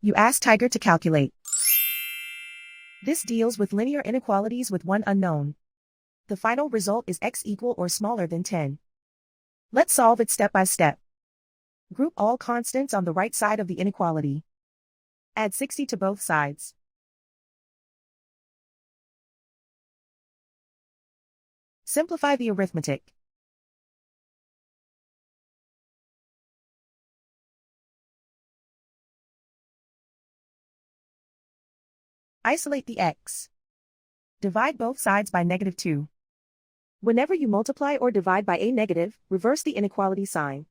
You ask Tiger to calculate. This deals with linear inequalities with one unknown. The final result is x equal or smaller than 10. Let's solve it step by step. Group all constants on the right side of the inequality. Add 60 to both sides. Simplify the arithmetic. Isolate the x. Divide both sides by -2. Whenever you multiply or divide by a negative, reverse the inequality sign.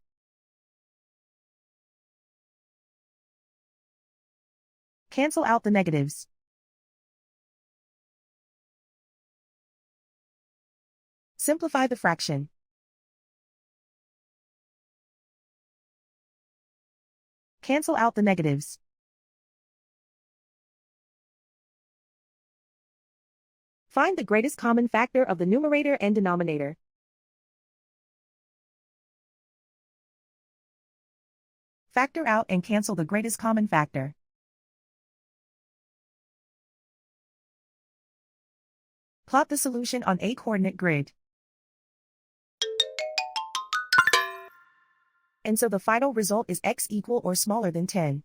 Cancel out the negatives. Simplify the fraction. Cancel out the negatives. Find the greatest common factor of the numerator and denominator. Factor out and cancel the greatest common factor. Plot the solution on a coordinate grid. And so the final result is x equal or smaller than 10.